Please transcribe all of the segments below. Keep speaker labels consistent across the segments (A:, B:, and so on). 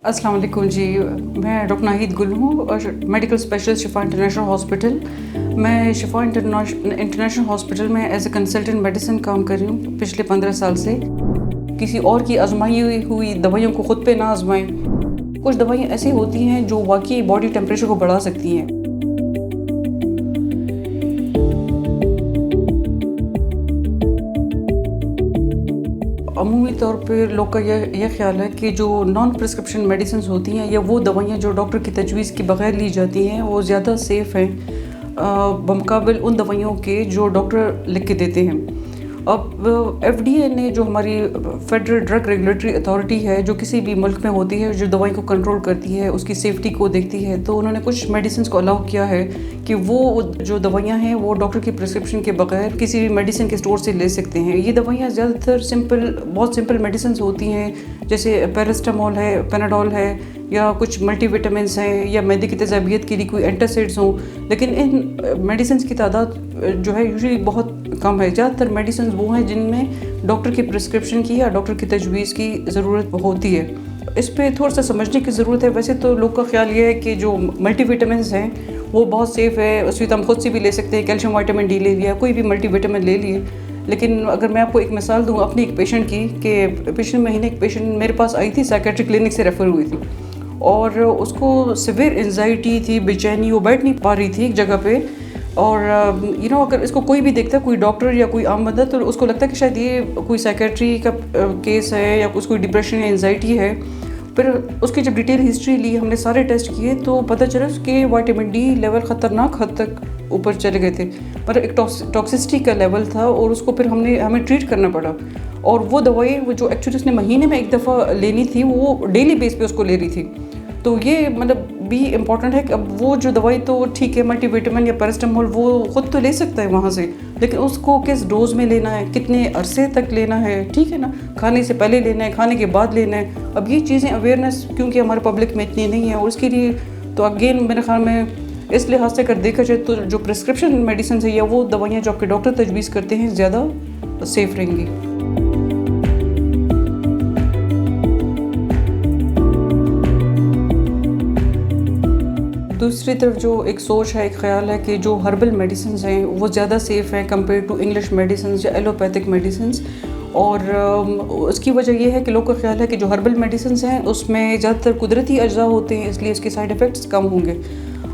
A: अस्सलाम वालेकुम जी। मैं डॉक्टर नाहिद गुल हूँ और मेडिकल स्पेशलिस्ट शिफा इंटरनेशनल हॉस्पिटल। मैं शिफा इंटरनेशनल हॉस्पिटल में एज ए कंसल्टेंट मेडिसिन काम कर रही हूँ पिछले 15 साल से। किसी और की आजमाई हुई दवाइयों को ख़ुद पे ना आजमाएं। कुछ दवाइयाँ ऐसी होती हैं जो वाकई बॉडी टेम्परेचर को बढ़ा सकती हैं। अमूमी तौर पे लोग का यह ख्याल है कि जो नॉन प्रिस्क्रिप्शन मेडिसिन होती हैं या वो दवाइयाँ जो डॉक्टर की तजवीज़ के बगैर ली जाती हैं वो ज़्यादा सेफ़ हैं बमुकाबिल उन दवाइयों के जो डॉक्टर लिख के देते हैं। अब FDA ने, जो हमारी फेडरल ड्रग रेगुलेटरी अथॉरिटी है, जो किसी भी मुल्क में होती है, जो दवाई को कंट्रोल करती है, उसकी सेफ्टी को देखती है, तो उन्होंने कुछ मेडिसिन को अलाउ किया है कि वो जो दवाइयाँ हैं वो डॉक्टर की प्रिस्क्रिप्शन के बगैर किसी भी मेडिसिन के स्टोर से ले सकते हैं। ये दवाइयाँ ज़्यादातर बहुत सिंपल मेडिसिन होती हैं, जैसे पैरास्टामोल है, पेनाडोल है, या कुछ मल्टीविटामिन्स हैं, या मैदे की तेज़ाबियत के लिए कोई एंटासिड्स हों। लेकिन इन मेडिसिन की तादाद जो है यूजुअली बहुत कम है। ज़्यादातर मेडिसिन वो हैं जिनमें डॉक्टर की प्रिस्क्रिप्शन की या डॉक्टर की तजवीज़ की ज़रूरत होती है। इस पे थोड़ा सा समझने की ज़रूरत है। वैसे तो लोग का ख्याल ये है कि जो मल्टीविटामिन्स हैं वो बहुत सेफ़ है, उसमें हम खुद से भी ले सकते हैं। कैल्शियम विटामिन डी ले लिया, कोई भी मल्टीविटामिन ले लिए। लेकिन अगर मैं आपको एक मिसाल दूँ अपनी एक पेशेंट की, कि पिछले महीने एक पेशेंट मेरे पास आई थी, साइकेट्रिक क्लिनिक से रेफ़र हुई थी और उसको सिवियर एंजाइटी थी, बेचैनी, वो बैठ नहीं पा रही थी एक जगह पे। और अगर इसको कोई भी देखता है, कोई डॉक्टर या कोई आम बंदा, तो उसको लगता है कि शायद ये कोई साइकेट्री का केस है या कुछ कोई डिप्रेशन या एंजाइटी है। फिर उसकी जब डिटेल हिस्ट्री ली, हमने सारे टेस्ट किए, तो पता चला उसके विटामिन डी लेवल ख़तरनाक हद तक ऊपर चले गए थे। मतलब एक टॉक्सिसिटी का लेवल था और उसको फिर हमें ट्रीट करना पड़ा। और वो दवाई वो जो एक्चुअली उसने महीने में एक दफ़ा लेनी थी, वो डेली बेस पे उसको ले रही थी। तो ये मतलब भी इम्पॉर्टेंट है कि अब वो जो दवाई तो ठीक है, मल्टीविटामिन या पैरास्टामोल, वो ख़ुद तो ले सकता है वहाँ से, लेकिन उसको किस डोज में लेना है, कितने अरसे तक लेना है, ठीक है ना, खाने से पहले लेना है, खाने के बाद लेना है। अब ये चीज़ें अवेयरनेस क्योंकि हमारे पब्लिक में इतनी नहीं है, और उसके लिए तो अगेन मेरे ख्याल में इस लिहाज से अगर देखा जाए तो जो प्रिस्क्रिप्शन मेडिसिन है या वो दवाइयाँ जो आपके डॉक्टर तजवीज़ करते हैं ज़्यादा सेफ़ रहेंगी। दूसरी तरफ जो एक सोच है, एक ख़्याल है कि जो हर्बल मेडिसिन हैं वो ज़्यादा सेफ़ हैं कंपेयर टू इंग्लिश मेडिसिन या एलोपैथिक मेडिसिन। और उसकी वजह यह है कि लोगों का ख्याल है कि जो हर्बल मेडिसिन हैं उसमें ज़्यादातर कुदरती अज्जा होते हैं, इसलिए इसके साइड इफ़ेक्ट्स कम होंगे।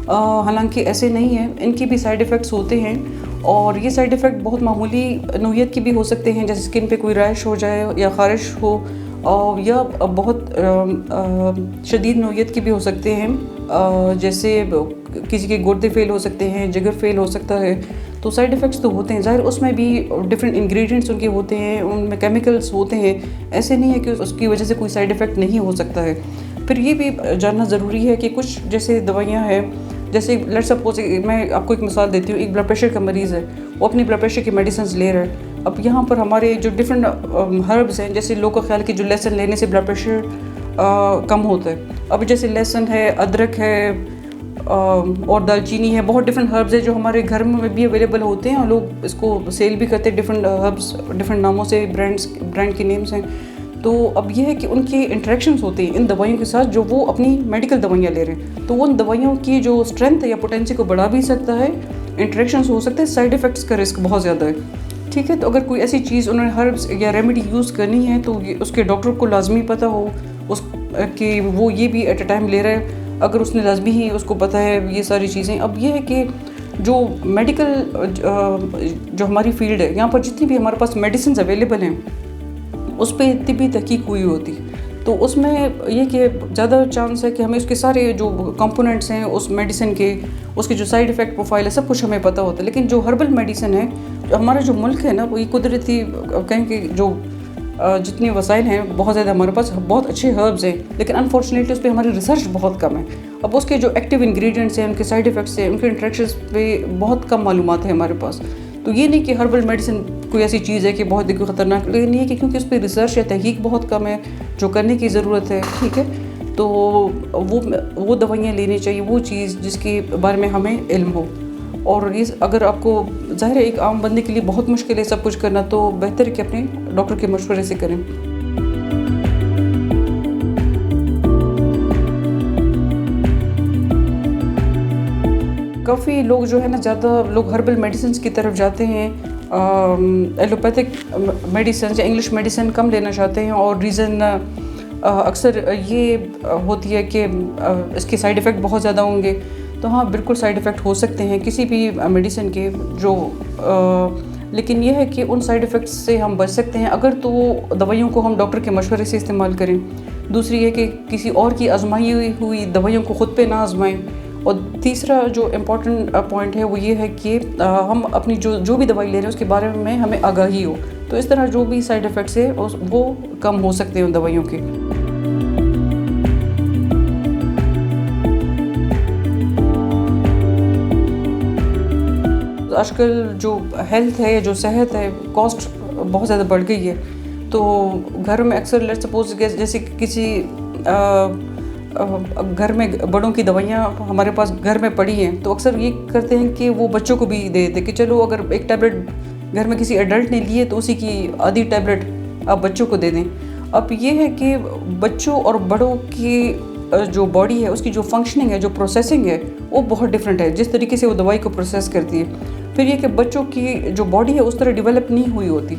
A: हालांकि ऐसे नहीं है, इनकी भी साइड इफ़ेक्ट्स होते हैं, और ये साइड इफ़ेक्ट बहुत मामूली नौइयत के भी हो सकते हैं, जैसे स्किन पे कोई रैश हो जाए या ख़ारिश हो, या बहुत शदीद नौइयत के भी हो सकते हैं, जैसे किसी के गुर्दे फेल हो सकते हैं, जिगर फेल हो सकता है। तो साइड इफ़ेक्ट्स तो होते हैं, ज़ाहिर उसमें भी डिफरेंट इंग्रेडिएंट्स उनके होते हैं, उनमें केमिकल्स होते हैं। ऐसे नहीं है कि उसकी वजह से कोई साइड इफ़ेक्ट नहीं हो सकता है। फिर ये भी जानना ज़रूरी है कि कुछ जैसे दवाइयाँ हैं, जैसे लेट्स सपोज मैं आपको एक मिसाल देती हूँ, एक ब्लड प्रेशर का मरीज़ है, वो अपनी ब्लड प्रेशर की मेडिसिन ले रहा है। अब यहाँ पर हमारे जो डिफरेंट हर्ब्स हैं, जैसे लोगों का ख्याल है कि जो लहसुन लेने से ब्लड प्रेशर कम होता है। अब जैसे लहसुन है, अदरक है, और दालचीनी है, बहुत डिफरेंट हर्ब्स है जो हमारे घर में भी अवेलेबल होते हैं, और लोग इसको सेल भी करते हैं डिफरेंट हर्ब्स, डिफरेंट नामों से, ब्रांड के नेम्स हैं। तो अब यह है कि उनके इंटरेक्शंस होते हैं इन दवाइयों के साथ, जो वो अपनी मेडिकल दवाइयाँ ले रहे हैं, तो उन दवाइयों की जो स्ट्रेंथ है या पोटेंशियल को बढ़ा भी सकता है, इंटरेक्शंस हो सकते हैं, साइड इफ़ेक्ट्स का रिस्क बहुत ज़्यादा है। ठीक है, तो अगर कोई ऐसी चीज़ उन्होंने हर्ब्स या रेमेडी यूज़ करनी है, तो उसके डॉक्टर को लाजमी पता हो कि वो ये भी एट अ टाइम ले रहा है। अगर उसने लाजमी ही उसको पता है ये सारी चीज़ें। अब ये है कि जो मेडिकल जो हमारी फील्ड है, यहाँ पर जितनी भी हमारे पास मेडिसिन अवेलेबल हैं, उस पर इतनी भी तहकीक हुई होती, तो उसमें ये कि ज़्यादा चांस है कि हमें उसके सारे जो कंपोनेंट्स हैं उस मेडिसिन के, उसके जो साइड इफ़ेक्ट प्रोफाइल है, सब कुछ हमें पता होता है। लेकिन जो हर्बल मेडिसिन है, जो हमारा जो मुल्क है ना, वो ये कुदरती कहें कि जो जितने वसाइल हैं बहुत ज़्यादा हमारे पास, बहुत अच्छे हर्ब्स हैं, लेकिन अनफॉर्चुनेटली उस पर हमारी रिसर्च बहुत कम है। अब उसके जो एक्टिव इंग्रेडिएंट्स हैं, उनके साइड इफ़ेक्ट्स हैं, उनके इंटरेक्शंस पे बहुत कम मालूमात है हमारे पास। तो ये नहीं कि हर्बल मेडिसिन कोई ऐसी चीज़ है कि बहुत ही ख़तरनाक, लेकिन ये कि क्योंकि उस पर रिसर्च या तहकीक बहुत कम है, जो करने की ज़रूरत है, ठीक है, तो वो दवाइयाँ लेनी चाहिए, वो चीज़ जिसके बारे में हमें इल्म हो। और ये अगर आपको ज़ाहिर है एक आम बंदे के लिए बहुत मुश्किल है सब कुछ करना, तो बेहतर है कि अपने डॉक्टर के मशवरे से करें। काफ़ी लोग जो है ना, ज़्यादा लोग हर्बल मेडिसिन की तरफ जाते हैं, एलोपैथिक मेडिसिन या इंग्लिश मेडिसिन कम लेना चाहते हैं। और रीज़न अक्सर ये होती है कि इसके साइड इफ़ेक्ट बहुत ज़्यादा होंगे। तो हाँ, बिल्कुल साइड इफ़ेक्ट हो सकते हैं किसी भी मेडिसिन के, जो लेकिन यह है कि उन साइड इफ़ेक्ट्स से हम बच सकते हैं अगर तो दवाइयों को हम डॉक्टर के मशवरे से इस्तेमाल करें। दूसरी है कि किसी और की आजमाई हुई दवाइयों को ख़ुद पे ना आजमाएं। और तीसरा जो इम्पॉर्टेंट पॉइंट है वो ये है कि हम अपनी जो भी दवाई ले रहे हैं उसके बारे में हमें आगाही हो। तो इस तरह जो भी साइड इफ़ेक्ट्स है वो कम हो सकते हैं उन दवाइयों के। आजकल जो हेल्थ है या जो सेहत है, कॉस्ट बहुत ज़्यादा बढ़ गई है। तो घर में अक्सर लेट्स सपोज जैसे किसी घर में बड़ों की दवाइयाँ हमारे पास घर में पड़ी हैं, तो अक्सर ये करते हैं कि वो बच्चों को भी दे देते कि चलो अगर एक टैबलेट घर में किसी एडल्ट ने ली है तो उसी की आधी टैबलेट आप बच्चों को दे दें। अब ये है कि बच्चों और बड़ों की जो बॉडी है उसकी जो फंक्शनिंग है, जो प्रोसेसिंग है, वो बहुत डिफरेंट है जिस तरीके से वो दवाई को प्रोसेस करती है। फिर ये कि बच्चों की जो बॉडी है उस तरह डेवलप नहीं हुई होती,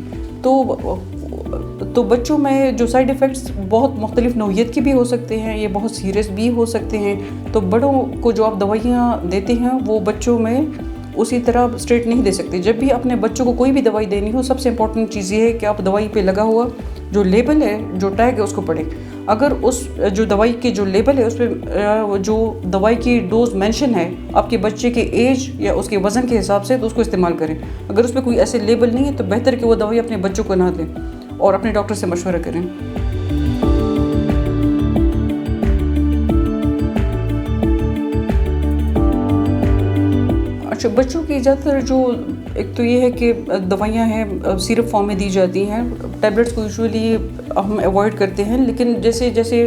A: तो बच्चों में जो साइड इफ़ेक्ट्स बहुत मुख्तलिफ नौइयत के भी हो सकते हैं, ये बहुत सीरियस भी हो सकते हैं। तो बड़ों को जो आप दवाइयाँ देते हैं वो बच्चों में उसी तरह स्ट्रेट नहीं दे सकते। जब भी अपने बच्चों को कोई भी दवाई देनी हो, सबसे इम्पॉर्टेंट चीज़ ये है कि आप दवाई पे लगा हुआ जो लेबल है, जो टैग है, उसको पढ़ें। अगर उस जो दवाई के जो लेबल है उस पर जो दवाई की डोज मेंशन है आपके बच्चे के एज या उसके वज़न के हिसाब से, तो उसको इस्तेमाल करें। अगर उस पर कोई ऐसे लेबल नहीं है तो बेहतर कि वो दवाई अपने बच्चों को ना दें और अपने डॉक्टर से मशवरा करें। अच्छा, बच्चों की ज़्यादातर जो एक तो ये है कि दवाइयाँ हैं सिरप फॉर्म में दी जाती हैं। टैबलेट्स को यूजुअली हम अवॉइड करते हैं, लेकिन जैसे जैसे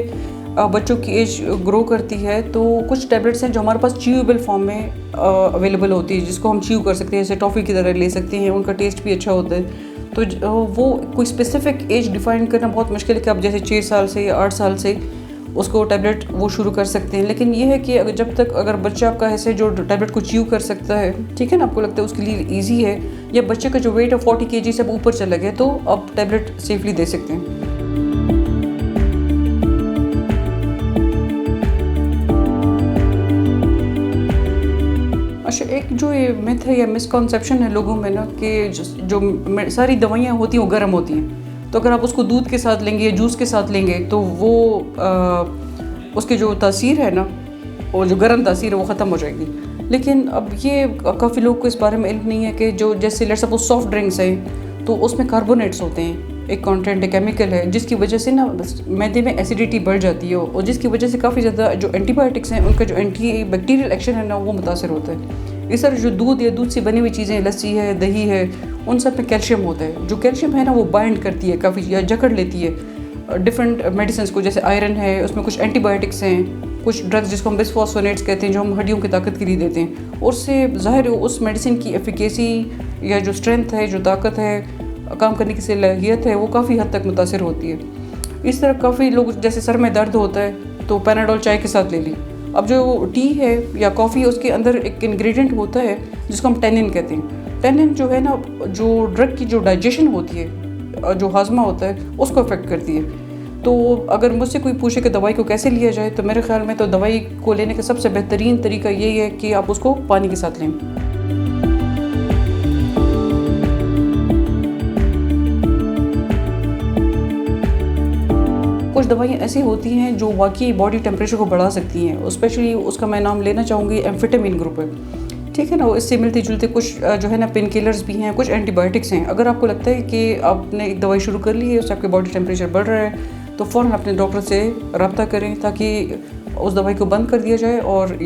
A: बच्चों की एज ग्रो करती है तो कुछ टैबलेट्स हैं जो हमारे पास च्यूएबल फॉर्म में अवेलेबल होती है, जिसको हम च्यू कर सकते हैं, जैसे टॉफ़ी की तरह ले सकते हैं। उनका टेस्ट भी अच्छा होता है। तो वो कोई स्पेसिफिक एज डिफ़ाइन करना बहुत मुश्किल है कि आप जैसे 6 साल से या 8 साल से उसको टैबलेट वो शुरू कर सकते हैं। लेकिन ये है कि अगर बच्चा आपका ऐसे जो टैबलेट को च्यू कर सकता है, ठीक है ना, आपको लगता है उसके लिए ईजी है, या बच्चे का जो वेट है 40 kg से ऊपर चला गया, तो आप टैबलेट सेफली दे सकते हैं। अच्छा, एक जो ये मिथ है या मिसकॉन्सेप्शन है लोगों में ना कि जो सारी दवाइयाँ होती हैं वो गर्म होती हैं, तो अगर आप उसको दूध के साथ लेंगे या जूस के साथ लेंगे तो वो उसकी जो तासीर है ना, और जो गर्म तासीर है वो ख़त्म हो जाएगी। लेकिन अब ये काफ़ी लोग को इस बारे में इल्म नहीं है कि जो जैसे लेट्स सपोज सॉफ्ट ड्रिंक्स हैं तो उसमें कार्बोनेट्स होते हैं, एक कंटेंट है, केमिकल है, जिसकी वजह से ना मैदे में एसिडिटी बढ़ जाती है और जिसकी वजह से काफ़ी ज़्यादा जो एंटीबायोटिक्स हैं उनका जो एंटी बैक्टीरियल एक्शन है ना वो मुतासर होता है। इस तरह जो दूध या दूध से बनी हुई चीज़ें, लस्सी है, दही है, उन सब में कैल्शियम होता है। जो कैल्शियम है ना वो बाइंड करती है काफ़ी या जकड़ लेती है डिफरेंट मेडिसिन को, जैसे आयरन है, उसमें कुछ एंटीबायोटिक्स हैं, कुछ ड्रग्स जिसको हम बिस्फॉस्फोनेट्स कहते हैं जो हम हड्डियों की ताकत के लिए देते हैं। उससे ज़ाहिर उस मेडिसिन की एफिकेसी या जो स्ट्रेंथ है, जो ताकत है, काम करने की सलाहियत है, वो काफ़ी हद तक मुतासर होती है। इस तरह काफ़ी लोग जैसे सर में दर्द होता है तो पैनाडोल चाय के साथ ले ली। अब जो टी है या कॉफ़ी है उसके अंदर एक इंग्रेडिएंट होता है जिसको हम टेनिन कहते हैं। टेनिन जो है ना, जो ड्रग की जो डाइजेशन होती है, जो हाजमा होता है, उसको अफेक्ट करती है। तो अगर मुझसे कोई पूछे कि दवाई को कैसे लिया जाए, तो मेरे ख्याल में तो दवाई को लेने का सबसे बेहतरीन तरीका यही है कि आप उसको पानी के साथ लें। कुछ दवाइयाँ ऐसी होती हैं जो वाकई बॉडी टेम्परेचर को बढ़ा सकती हैं, स्पेशली उसका मैं नाम लेना चाहूँगी, एम्फेटामिन ग्रुप है, ठीक है ना। इससे मिलते जुलते कुछ जो है ना पेन किलर्स भी हैं, कुछ एंटीबायोटिक्स हैं। अगर आपको लगता है कि आपने एक दवाई शुरू कर ली है, उससे आपके बॉडी टेम्परेचर बढ़ रहा है, तो फ़ौरन अपने डॉक्टर से रब्ता करें ताकि उस दवाई को बंद कर दिया जाए और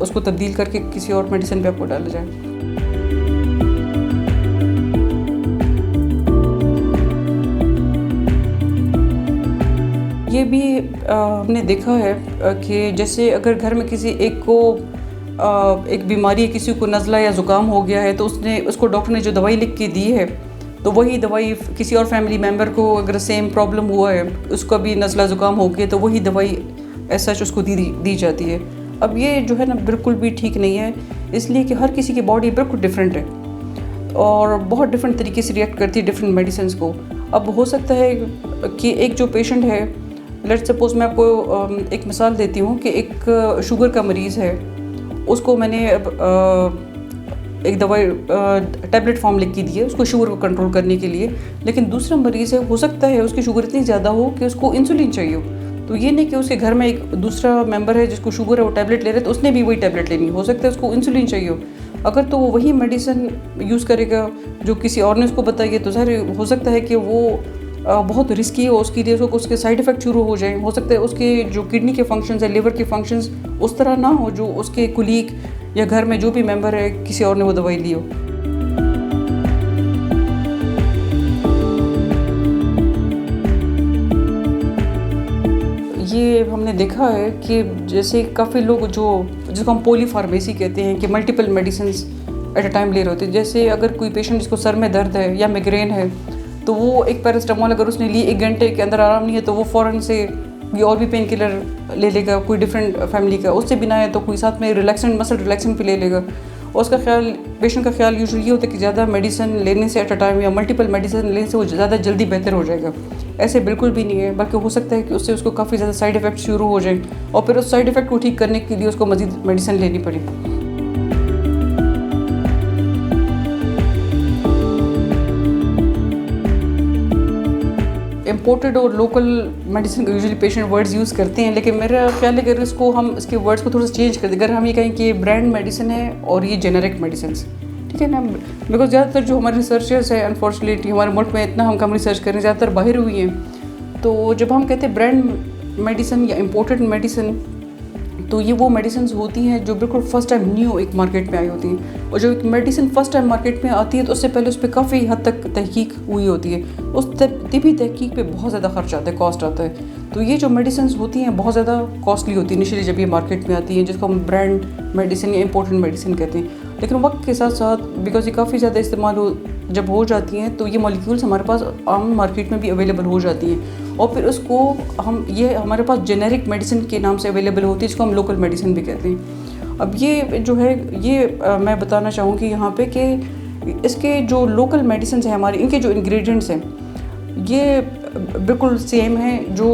A: उसको तब्दील करके किसी और मेडिसिन पे आपको डाला जाए। ये भी हमने देखा है कि जैसे अगर घर में किसी एक को एक बीमारी है, किसी को नज़ला या ज़ुकाम हो गया है, तो उसको डॉक्टर ने जो दवाई लिख के दी है, तो वही दवाई किसी और फैमिली मेम्बर को अगर सेम प्रॉब्लम हुआ है, उसका भी नज़ला ज़ुकाम हो गया, तो वही दवाई ऐसा उसको दी जाती है। अब ये जो है ना बिल्कुल भी ठीक नहीं है। इसलिए कि हर किसी की बॉडी बिल्कुल डिफरेंट है और बहुत डिफरेंट तरीके से रिएक्ट करती है डिफरेंट मेडिसिन को। अब हो सकता है कि एक जो पेशेंट है, लेट्स सपोज मैं आपको एक मिसाल देती हूँ कि एक शुगर का मरीज़ है, उसको मैंने एक दवाई टैबलेट फॉर्म लिख के दी है उसको शुगर को कंट्रोल करने के लिए, लेकिन दूसरा मरीज़ है, हो सकता है उसकी शुगर इतनी ज़्यादा हो कि उसको इंसुलिन चाहिए हो। तो ये नहीं कि उसके घर में एक दूसरा मेंबर है जिसको शुगर है, वो टैबलेट ले रहे तो उसने भी वही टैबलेट लेनी, हो सकता है उसको इंसुलिन चाहिए हो। अगर तो वो वही मेडिसिन यूज़ करेगा जो किसी और ने उसको बताई है, तो ज़ाहिर हो सकता है कि वो बहुत रिस्की हो उसके लिए, उसके साइड इफ़ेक्ट शुरू हो जाएँ। हो सकता है उसके जो किडनी के फंक्शंस है, लिवर के फंक्शंस उस तरह ना हो जो उसके कुलीग या घर में जो भी मेंबर है किसी और ने वो दवाई ली हो। ये हमने देखा है कि जैसे काफ़ी लोग जिसको हम पॉलीफार्मेसी कहते हैं कि multiple medicines at a time ले रहे होते हैं। जैसे अगर कोई पेशेंट जिसको सर में दर्द है या माइग्रेन है, तो वो एक पैरास्टामोल अगर उसने ली 1 घंटे के अंदर आराम नहीं है तो वो फ़ौरन से ये और भी पेन किलर ले लेगा, कोई डिफरेंट फैमिली का। उससे बिना है तो कोई साथ में रिलैक्सेंट, मसल रिलैक्सेंट पे ले लेगा। और उसका ख्याल, पेशेंट का ख्याल यूजुअली ये होता है कि ज़्यादा मेडिसिन लेने से एट अ टाइम या मल्टीपल मेडिसिन लेने से वो ज़्यादा जल्दी बेहतर हो जाएगा। ऐसे बिल्कुल भी नहीं है, बल्कि हो सकता है कि उससे उसको काफ़ी ज़्यादा साइड इफ़ेक्ट शुरू हो जाए और फिर उस साइड इफ़ेक्ट को ठीक करने के लिए उसको मज़ीद मेडिसिन लेनी पड़े। इम्पोर्टेड और लोकल मेडिसिन का यूजुअली पेशेंट वर्ड्स यूज़ करते हैं, लेकिन मेरा ख्याल है कि अगर इसको हम इसके वर्ड्स को थोड़ा सा चेंज कर दें, अगर हम ये कहें कि ब्रांड मेडिसिन है और ये जेनेरिक मेडिसिन, ठीक है ना। बिकॉज ज़्यादातर जो हमारे रिसर्चर्स है, अनफॉर्चुनेटली हमारे मुल्क में इतना हम कम रिसर्च कर रहे हैं, ज़्यादातर बाहर हुई हैं। तो जब हम कहते हैं ब्रांड मेडिसिन या इम्पोर्टेड मेडिसिन, तो ये वो मेडिसिन होती हैं जो बिल्कुल फ़र्स्ट टाइम न्यू एक मार्केट में आई होती हैं। और जो एक मेडिसिन फ़र्स्ट टाइम मार्केट में आती है तो उससे पहले उस पर काफ़ी हद तक तहकीक हुई होती है। उस तभी तहकीक पे बहुत ज़्यादा खर्च आता है, कॉस्ट आता है। तो ये जो मेडिसिन होती हैं बहुत ज़्यादा कॉस्टली होती है इनिशियली जब ये मार्केट में आती हैं, जिसको हम ब्रांड मेडिसिन या इम्पोर्टेंट मेडिसिन कहते हैं। लेकिन वक्त के साथ साथ बिकॉज ये काफ़ी ज़्यादा इस्तेमाल जब हो जाती हैं तो ये मॉलिक्यूल्स हमारे पास आम मार्केट में भी अवेलेबल हो जाती हैं और फिर उसको ये हमारे पास जेनेरिक मेडिसिन के नाम से अवेलेबल होती है, जिसको हम लोकल मेडिसिन भी कहते हैं। अब ये जो है ये मैं बताना चाहूँगी यहाँ पे कि इसके जो लोकल मेडिसिन हैं हमारे, इनके जो इंग्रेडिएंट्स हैं ये बिल्कुल सेम हैं जो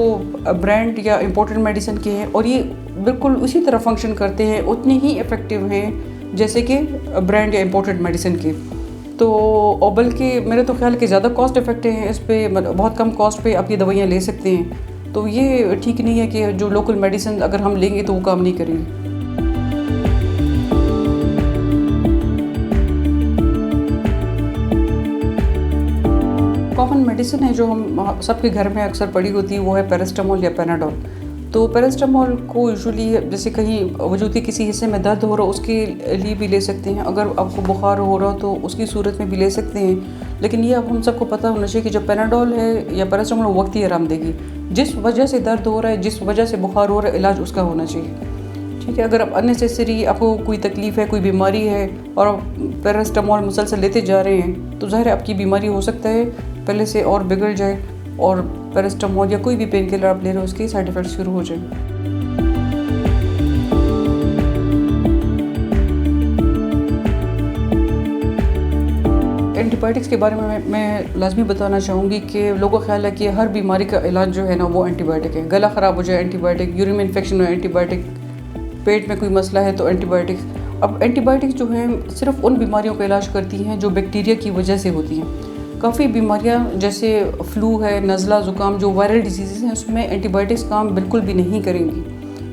A: ब्रांड या इम्पोर्टेड मेडिसिन के हैं और ये बिल्कुल उसी तरह फंक्शन करते हैं, उतने ही इफ़ेक्टिव हैं जैसे कि ब्रांड या इम्पोर्टेड मेडिसिन के। तो और बल्कि मेरे तो ख्याल के ज़्यादा कॉस्ट इफेक्टिव हैं, इस पर बहुत कम कॉस्ट पे आप ये दवाइयाँ ले सकते हैं। तो ये ठीक नहीं है कि जो लोकल मेडिसिन अगर हम लेंगे तो वो काम नहीं करेंगे। कॉमन मेडिसिन है जो हम सबके घर में अक्सर पड़ी होती है वो है पैरास्टामोल या पैनाडोल। तो पैरास्टामोल को यूजुअली जैसे कहीं वजूद के किसी हिस्से में दर्द हो रहा हो उसके लिए भी ले सकते हैं, अगर आपको बुखार हो रहा हो तो उसकी सूरत में भी ले सकते हैं। लेकिन ये अब हम सबको पता होना चाहिए कि जो पैनाडोल है या पैरास्टामोल वो वक्ती आराम देगी। जिस वजह से दर्द हो रहा है, जिस वजह से बुखार हो रहा है, इलाज उसका होना चाहिए, ठीक है। अगर आप अननेसेसरी आपको कोई तकलीफ़ है, कोई बीमारी है और आप पैरास्टामोल मुसलसल लेते जा रहे हैं तो ज़ाहिर है आपकी बीमारी हो सकता है पहले से और बिगड़ जाए और पैरास्टामोल या कोई भी पेन किलर आप ले रहे हो उसके साइड इफ़ेक्ट शुरू हो जाए। एंटीबायोटिक्स के बारे में मैं लाजमी बताना चाहूँगी कि लोगों का ख्याल है कि हर बीमारी का इलाज जो है ना वो एंटीबायोटिक है। गला ख़राब हो जाए एंटीबायोटिक, यूरिन में इन्फेक्शन हो एंटीबायोटिक, पेट में कोई मसला है तो एंटीबायोटिक्स। अब एंटीबायोटिक्स जो है सिर्फ उन बीमारियों का इलाज करती हैं जो बैक्टीरिया की वजह से होती हैं। काफ़ी बीमारियां जैसे फ्लू है, नज़ला, ज़ुकाम, जो वायरल डिजीज़ हैं उसमें एंटीबायोटिक्स काम बिल्कुल भी नहीं करेंगी,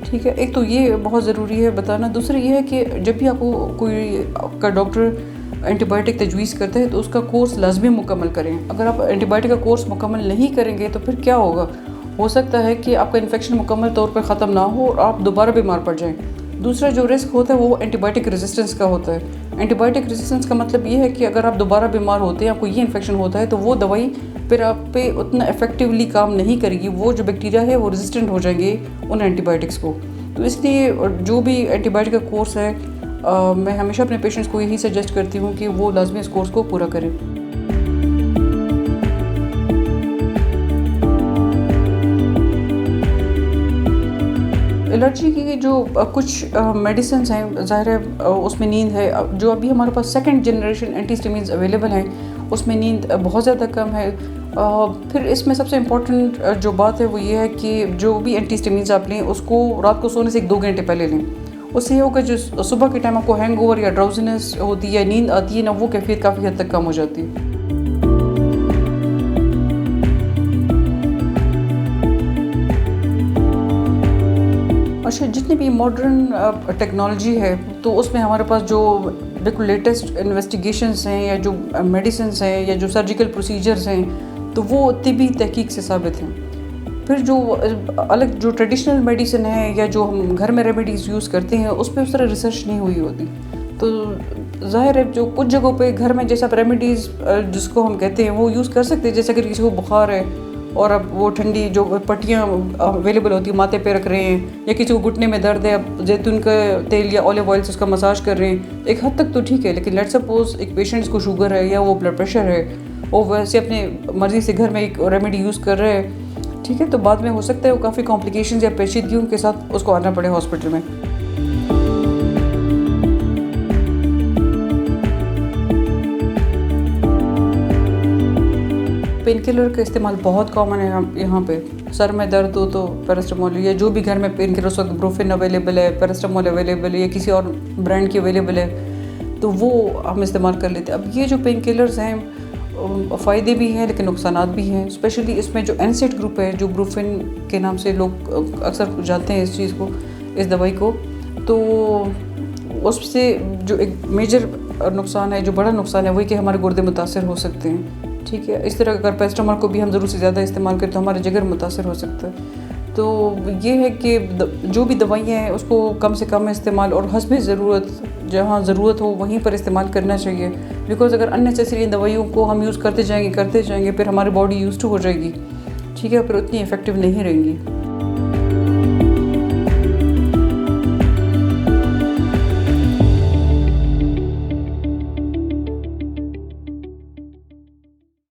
A: ठीक है। एक तो ये बहुत ज़रूरी है बताना। दूसरा ये है कि जब भी आपको कोई आपका डॉक्टर एंटीबायोटिक तजवीज़ करता है तो उसका कोर्स लाजमी मुकम्मल करें। अगर आप एंटीबायोटिक का कोर्स मुकम्मल नहीं करेंगे तो फिर क्या होगा, हो सकता है कि आपका इन्फेक्शन मुकम्मल तौर पर ख़त्म ना हो और आप दोबारा बीमार पड़ जाएँ। दूसरा जो रिस्क होता है वो एंटीबायोटिक रेजिस्टेंस का होता है। एंटीबायोटिक रेजिस्टेंस का मतलब ये है कि अगर आप दोबारा बीमार होते हैं, आपको ये इन्फेक्शन होता है तो वो दवाई फिर आप पे उतना इफेक्टिवली काम नहीं करेगी। वो जो बैक्टीरिया है वो रेजिस्टेंट हो जाएंगे उन एंटीबायोटिक्स को। तो इसलिए जो भी एंटीबायोटिक का कोर्स है मैं हमेशा अपने पेशेंट्स को यही सजेस्ट करती हूँ कि वो लाजमी इस कोर्स को पूरा करें। एलर्जी की जो कुछ मेडिसिन हैं, ज़ाहिर है उसमें नींद है। जो अभी हमारे पास सेकंड जनरेशन एंटीहिस्टामिन्स अवेलेबल हैं उसमें नींद बहुत ज़्यादा कम है। फिर इसमें सबसे इम्पॉर्टेंट जो बात है वो ये है कि जो भी एंटीहिस्टामिन्स आप लें उसको रात को सोने से 1-2 घंटे पहले लें। उससे ये होगा जो सुबह के टाइम आपको हैंगओवर या ड्राउजीनेस होती है या नींद आती है ना, वो कैफियत काफ़ी हद तक कम हो जाती है। अच्छा, जितनी भी मॉडर्न टेक्नोलॉजी है तो उसमें हमारे पास जो बिल्कुल लेटेस्ट इन्वेस्टिगेशंस हैं या जो मेडिसिन्स हैं या जो सर्जिकल प्रोसीजर्स हैं तो वो तिब्बी तहकीक से साबित हैं। फिर जो अलग जो ट्रेडिशनल मेडिसिन है या जो हम घर में रेमेडीज़ यूज़ करते हैं उस पर उस तरह रिसर्च नहीं हुई होती। तो ज़ाहिर है जो कुछ जगहों पे घर में जैसा रेमेडीज़ जिसको हम कहते हैं वो यूज़ कर सकते हैं। जैसे अगर किसी को बुखार है और अब वो ठंडी जो पट्टियाँ अवेलेबल होती है माथे पे रख रहे हैं, या किसी को घुटने में दर्द है अब जैतून का तेल या ऑलिव ऑयल से उसका मसाज कर रहे हैं, एक हद तक तो ठीक है। लेकिन लेट्स सपोज एक पेशेंट्स को शुगर है या वो ब्लड प्रेशर है, वो वैसे अपने मर्ज़ी से घर में एक रेमेडी यूज़ कर रहे हैं, ठीक है, तो बाद में हो सकता है वो काफ़ी कॉम्प्लिकेशंस या पेचीदगियों के साथ उसको आना पड़े हॉस्पिटल में। पेन किलर का इस्तेमाल बहुत कॉमन है यहाँ पे। सर में दर्द हो तो पैरास्टामोल, या जो भी घर में पेन किलर उस वक्त ब्रोफिन अवेलेबल है, पैरास्टामोल अवेलेबल है या किसी और ब्रांड की अवेलेबल है तो वो हम इस्तेमाल कर लेते हैं। अब ये जो पेन किलर्स हैं फ़ायदे भी हैं लेकिन नुकसानात भी हैं। स्पेशली इसमें जो एनसेड ग्रुप है, जो ब्रोफिन के नाम से लोग अक्सर जानते हैं इस चीज़ को, इस दवाई को, तो उससे जो एक मेजर नुकसान है, जो बड़ा नुकसान है, वही कि हमारे गुर्दे मुतासर हो सकते हैं। ठीक है, इस तरह अगर पैरास्टामोल को भी हम ज़रूर से ज़्यादा इस्तेमाल करें तो हमारा जिगर मुतासर हो सकता है। तो ये है कि जो भी दवाइयाँ हैं उसको कम से कम इस्तेमाल और हस्बे ज़रूरत, जहाँ ज़रूरत हो वहीं पर इस्तेमाल करना चाहिए। बिकॉज़ अगर अननेसेसरी इन दवाइयों को हम यूज़ करते जाएंगे फिर हमारी बॉडी यूज़ टू हो जाएगी, ठीक है, फिर उतनी इफ़ेक्टिव नहीं रहेंगी।